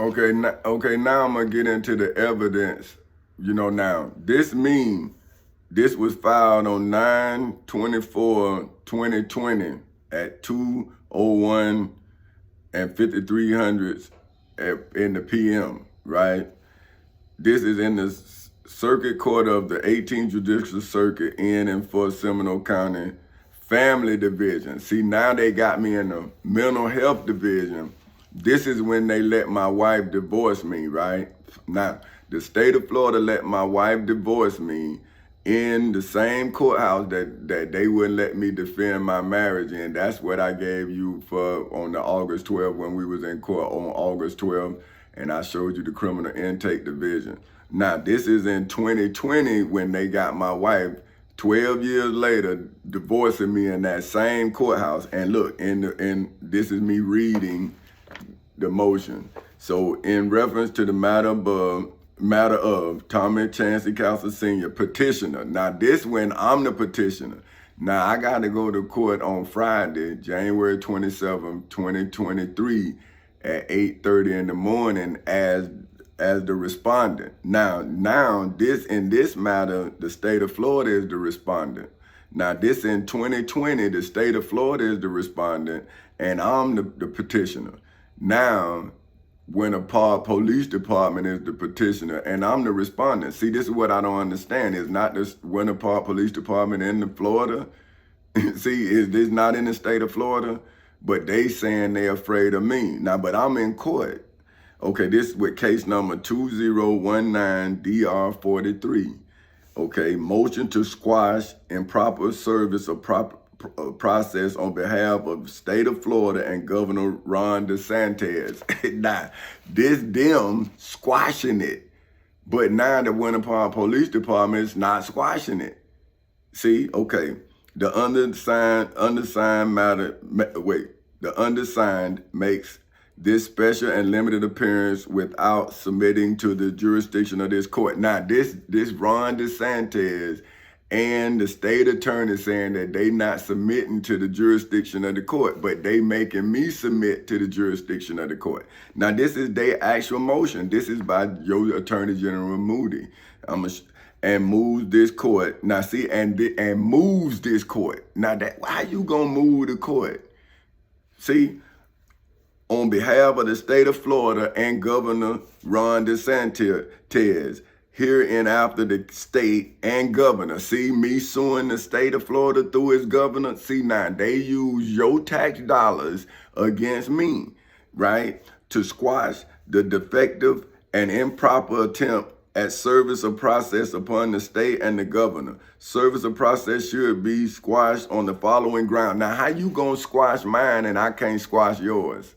Okay, now I'm gonna get into the evidence. Now this was filed on 9/24/2020 at 2:01 and 53 hundreds in the PM, right? This is in the Circuit Court of the 18th Judicial Circuit in and for Seminole County Family Division. See, now they got me in the Mental Health Division. This is when they let my wife divorce me, right? Now, the state of Florida let my wife divorce me in the same courthouse that they wouldn't let me defend my marriage in. That's what I gave you for on the August 12th when we was in court on August 12th, and I showed you the criminal intake division. Now, this is in 2020 when they got my wife 12 years later divorcing me in that same courthouse. And look, in this is me reading the motion. So in reference to the matter of Tommy Chancey Castle Sr., petitioner. Now this when I'm the petitioner. Now I got to go to court on Friday, January 27, 2023 at 8:30 in the morning as the respondent. Now this in this matter, the state of Florida is the respondent. Now this in 2020, the state of Florida is the respondent and I'm the petitioner. Now, when a police department is the petitioner and I'm the respondent. See, this is what I don't understand. It's not this Winter Park Police Department in the Florida. See, is this not in the state of Florida? But they saying they're afraid of me. Now, but I'm in court. Okay, this is with case number 2019-DR43. Okay, motion to squash improper service of process on behalf of the state of Florida and Governor Ron DeSantis. Now, this them squashing it, but now the Winter Park Police Department is not squashing it. See, okay, the undersigned makes this special and limited appearance without submitting to the jurisdiction of this court. Now, this Ron DeSantis and the state attorney saying that they not submitting to the jurisdiction of the court, but they making me submit to the jurisdiction of the court. Now, this is their actual motion. This is by your Attorney General Moody. And moves this court. Now, see, and moves this court. Now, how you gonna move the court? See, on behalf of the state of Florida and Governor Ron DeSantis, hereinafter the state and governor. See, me suing the state of Florida through his governor. See, now they use your tax dollars against me, right? To squash the defective and improper attempt at service of process upon the state and the governor. Service of process should be squashed on the following ground. Now, how you gonna squash mine and I can't squash yours?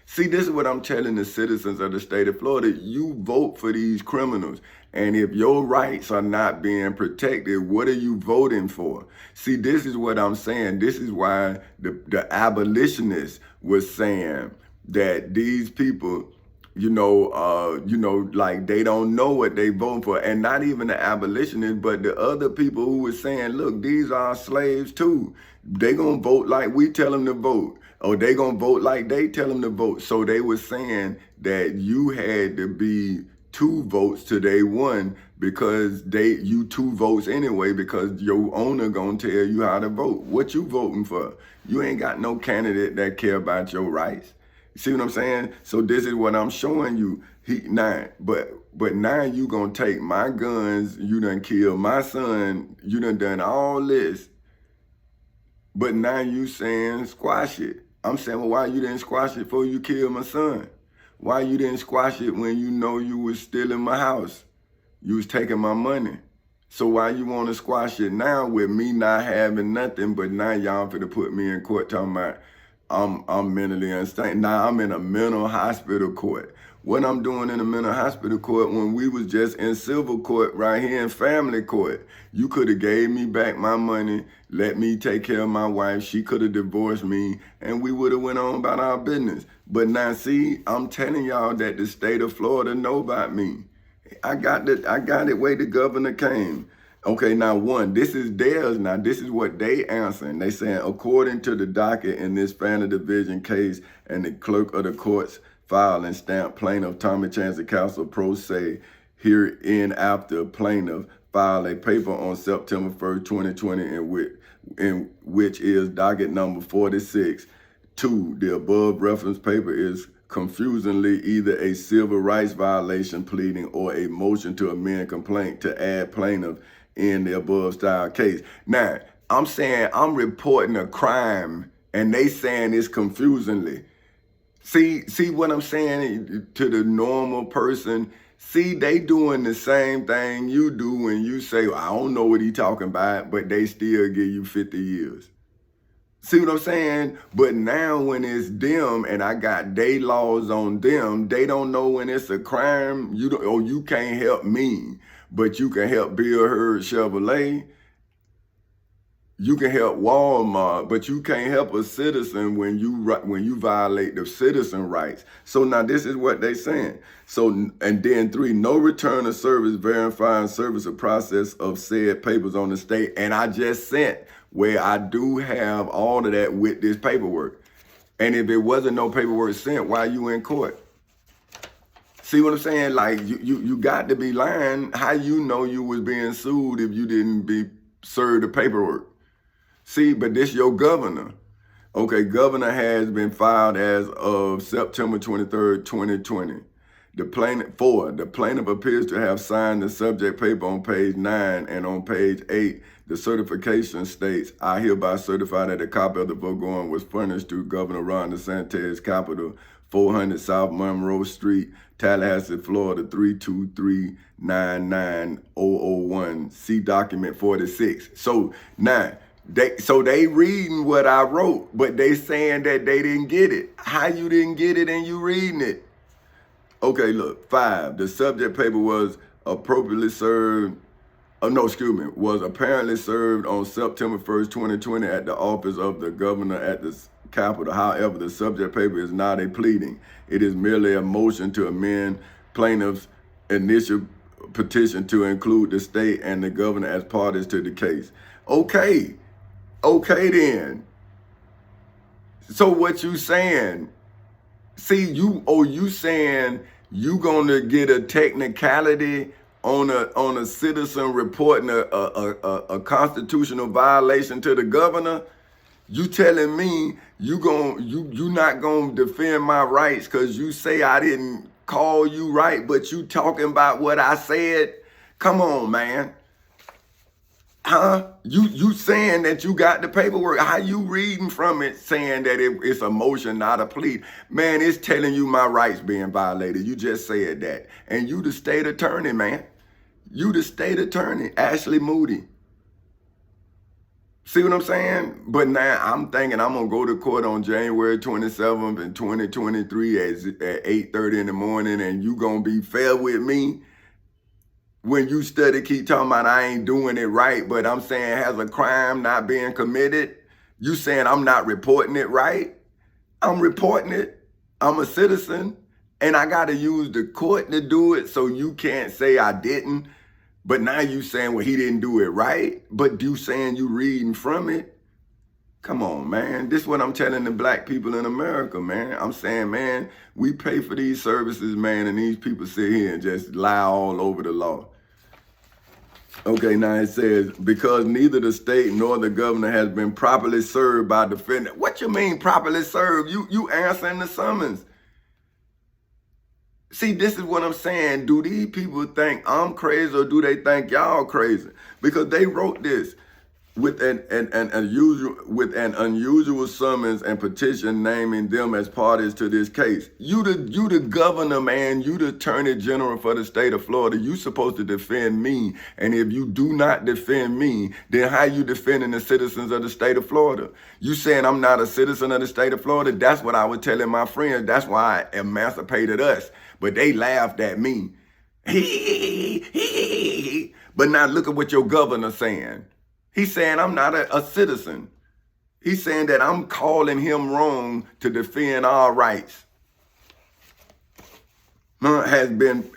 See, this is what I'm telling the citizens of the state of Florida. You vote for these criminals. And if your rights are not being protected, what are you voting for? See, this is what I'm saying. This is why the abolitionists was saying that these people, like they don't know what they voting for. And not even the abolitionists, but the other people who were saying, look, these are slaves too. They gonna vote like we tell them to vote. Or they gonna vote like they tell them to vote. So they were saying that you had to be 2 votes to they 1 because you 2 votes anyway because your owner gonna tell you how to vote. What you voting for? You ain't got no candidate that care about your rights. See what I'm saying? So this is what I'm showing you. But now you gonna take my guns, you done killed my son, you done all this. But now you saying squash it. I'm saying, well, why you didn't squash it before you killed my son? Why you didn't squash it when you know you was stealing my house? You was taking my money. So why you want to squash it now with me not having nothing, but now y'all finna put me in court talking about I'm mentally unstable. Now I'm in a mental hospital court. What I'm doing in a mental hospital court when we was just in civil court right here in family court. You could have gave me back my money, let me take care of my wife. She could have divorced me and we would have went on about our business. But now see, I'm telling y'all that the state of Florida know about me. I got it way the governor came. Okay, now this is theirs now. This is what they answering. They saying, according to the docket in this family division case and the clerk of the courts filed and stamped plaintiff Tommy Chancy Counsel pro se herein after plaintiff filed a paper on September 1st, 2020 in which is docket number 46. 2. The above reference paper is confusingly either a civil rights violation pleading or a motion to amend complaint to add plaintiff in the above style case. Now, I'm saying I'm reporting a crime and they saying it's confusingly. See what I'm saying to the normal person? See, they doing the same thing you do when you say, well, I don't know what he talking about, but they still give you 50 years. See what I'm saying? But now when it's them and I got day laws on them, they don't know when it's a crime. You can't help me, but you can help Bill Hurd Chevrolet. You can help Walmart, but you can't help a citizen when you violate the citizen rights. So now this is what they saying. So, and then 3, no return of service verifying service or process of said papers on the state. And I just sent where I do have all of that with this paperwork. And if it wasn't no paperwork sent, why you in court? See what I'm saying? Like you got to be lying. How you know you was being sued if you didn't be served the paperwork? See, but this your governor. Okay, governor has been filed as of September 23rd, 2020. The plaintiff appears to have signed the subject paper on page 9 and on page 8. The certification states, I hereby certify that a copy of the foregoing was furnished to Governor Ron DeSantis, Capitol, 400 South Monroe Street, Tallahassee, Florida, 323-99001. See document 46. So now, they reading what I wrote, but they saying that they didn't get it. How you didn't get it and you reading it? Okay, look, 5, the subject paper was appropriately served, was apparently served on September 1st, 2020 at the office of the governor at the Capitol. However, the subject paper is not a pleading. It is merely a motion to amend plaintiff's initial petition to include the state and the governor as parties to the case. Okay then. So what you saying? See, you saying you gonna get a technicality on a citizen reporting a constitutional violation to the governor? You telling me you not gonna defend my rights because you say I didn't call you right, but you talking about what I said? Come on, man. Huh? You saying that you got the paperwork. How you reading from it saying that it's a motion, not a plea? Man, it's telling you my rights being violated. You just said that. And you the state attorney, man. You the state attorney, Ashley Moody. See what I'm saying? But now I'm thinking I'm going to go to court on January 27th in 2023 at 8:30 in the morning, and you going to be fair with me? When you keep talking about I ain't doing it right, but I'm saying has a crime not being committed? You saying I'm not reporting it right? I'm reporting it. I'm a citizen, and I got to use the court to do it, so you can't say I didn't. But now you saying, well, he didn't do it right, but you saying you reading from it? Come on, man. This is what I'm telling the black people in America, man. I'm saying, man, we pay for these services, man, and these people sit here and just lie all over the law. Okay, now it says, because neither the state nor the governor has been properly served by defendant. What you mean properly served? You answering the summons. See, this is what I'm saying. Do these people think I'm crazy or do they think y'all crazy? Because they wrote this with an unusual summons and petition naming them as parties to this case. You the governor, man. You the attorney general for the state of Florida. You supposed to defend me. And if you do not defend me, then how you defending the citizens of the state of Florida? You saying I'm not a citizen of the state of Florida? That's what I was telling my friends. That's why I emancipated us. But they laughed at me. But now look at what your governor's saying. He's saying I'm not a citizen. He's saying that I'm calling him wrong to defend our rights. Has been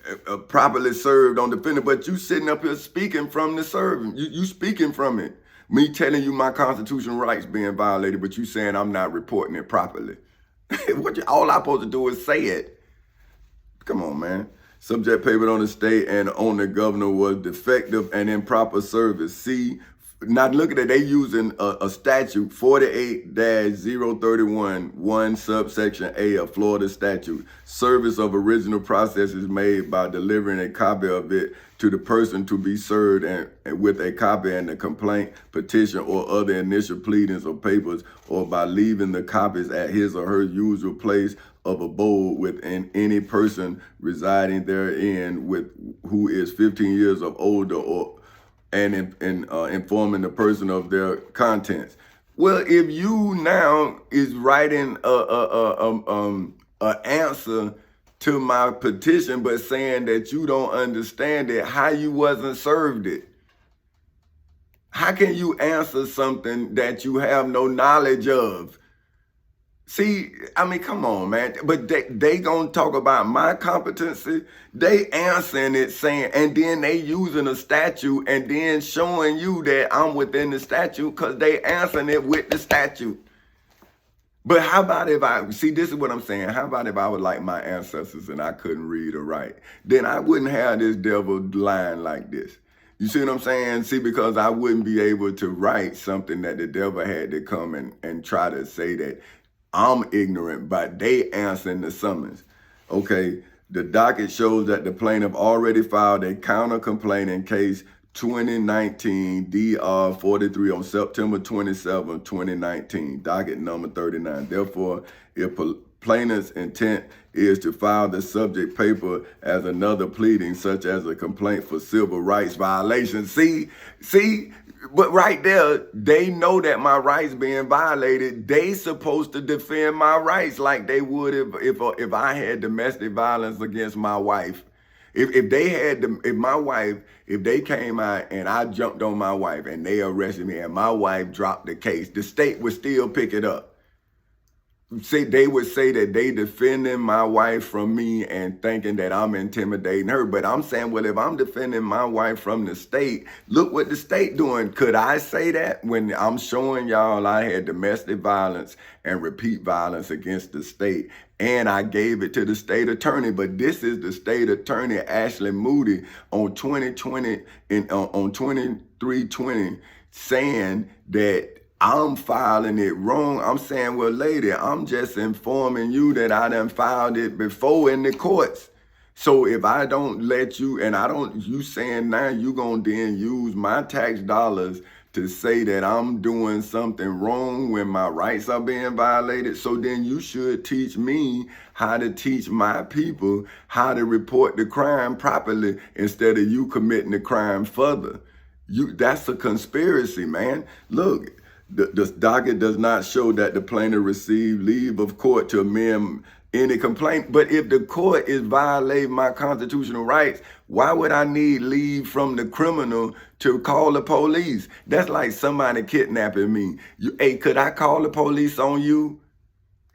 properly served on defendant, but you sitting up here speaking from the servant. You speaking from it. Me telling you my constitutional rights being violated, but you saying I'm not reporting it properly. All I'm supposed to do is say it. Come on, man. Subject paper on the state and on the governor was defective and improper service. See, now look at it. They using a statute 48-031, 1 subsection A of Florida statute. Service of original process is made by delivering a copy of it to the person to be served and with a copy and the complaint, petition, or other initial pleadings or papers, or by leaving the copies at his or her usual place of abode within any person residing therein with who is 15 years of older, or and informing the person of their contents. Well, if you now is writing a answer to my petition, but saying that you don't understand it, how you wasn't served it? How can you answer something that you have no knowledge of? See, I mean, come on, man. But they gonna talk about my competency. They answering it saying, and then they using a statute and then showing you that I'm within the statute because they answering it with the statute. But how about if see, this is what I'm saying. How about if I was like my ancestors and I couldn't read or write? Then I wouldn't have this devil lying like this. You see what I'm saying? See, because I wouldn't be able to write something that the devil had to come and try to say that I'm ignorant, but they answering the summons. Okay, the docket shows that the plaintiff already filed a counter complaint in case 2019 DR 43 on September 27, 2019, docket number 39. Therefore, if plaintiff's intent is to file the subject paper as another pleading, such as a complaint for civil rights violations. See, but right there, they know that my rights being violated. They supposed to defend my rights like they would if I had domestic violence against my wife. If they came out and I jumped on my wife and they arrested me and my wife dropped the case, the state would still pick it up. See, they would say that they defending my wife from me and thinking that I'm intimidating her. But I'm saying, well, if I'm defending my wife from the state, look what the state doing. Could I say that when I'm showing y'all I had domestic violence and repeat violence against the state, and I gave it to the state attorney? But this is the state attorney, Ashley Moody, on 2020 on 2320, saying that I'm filing it wrong. I'm saying, well, lady, I'm just informing you that I done filed it before in the courts. So if I don't let you, and you saying now you gonna then use my tax dollars to say that I'm doing something wrong when my rights are being violated, so then you should teach me how to teach my people how to report the crime properly instead of you committing the crime further. That's a conspiracy, man. Look, the docket does not show that the plaintiff received leave of court to amend any complaint. But if the court is violating my constitutional rights, why would I need leave from the criminal to call the police? That's like somebody kidnapping me. Hey, could I call the police on you?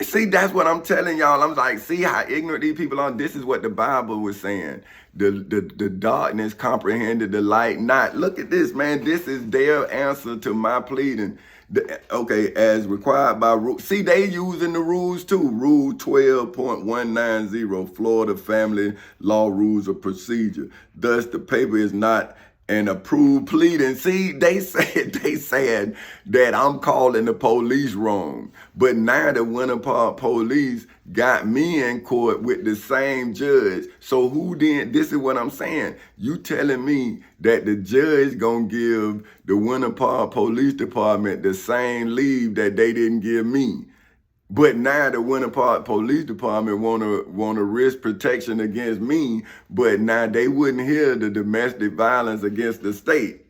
See, that's what I'm telling y'all. I'm like, see how ignorant these people are? This is what the Bible was saying. The darkness comprehended the light not. Look at this, man. This is their answer to my pleading. Okay, as required by rule. See, they using the rules too. Rule 12.190, Florida Family Law Rules of Procedure. Thus, the paper is not an approved pleading. See, they said that I'm calling the police wrong. But now the Winter Park police got me in court with the same judge. So who then, this is what I'm saying. You telling me that the judge gonna give the Winter Park Police Department the same leave that they didn't give me. But now the Winter Park Police Department wanna risk protection against me, but now they wouldn't hear the domestic violence against the state.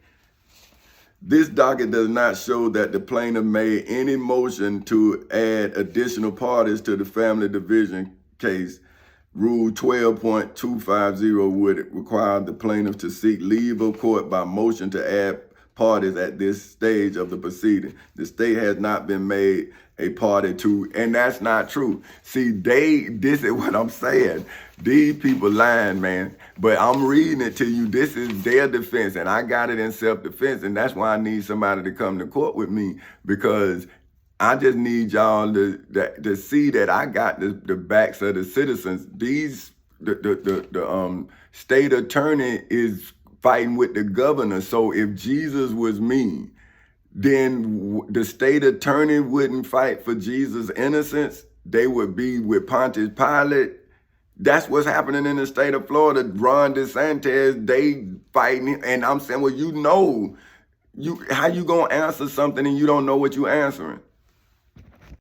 This docket does not show that the plaintiff made any motion to add additional parties to the family division case. Rule 12.250 would require the plaintiff to seek leave of court by motion to add parties at this stage of the proceeding. The state has not been made a party to, and that's not true. See, this is what I'm saying. These people lying, man. But I'm reading it to you. This is their defense, and I got it in self-defense, and that's why I need somebody to come to court with me, because I just need y'all to see that I got the backs of the citizens. These the state attorney is fighting with the governor. So if Jesus was me, then the state attorney wouldn't fight for Jesus' innocence. They would be with Pontius Pilate. That's what's happening in the state of Florida. Ron DeSantis, they fighting, and I'm saying, well, how you gonna answer something and you don't know what you answering?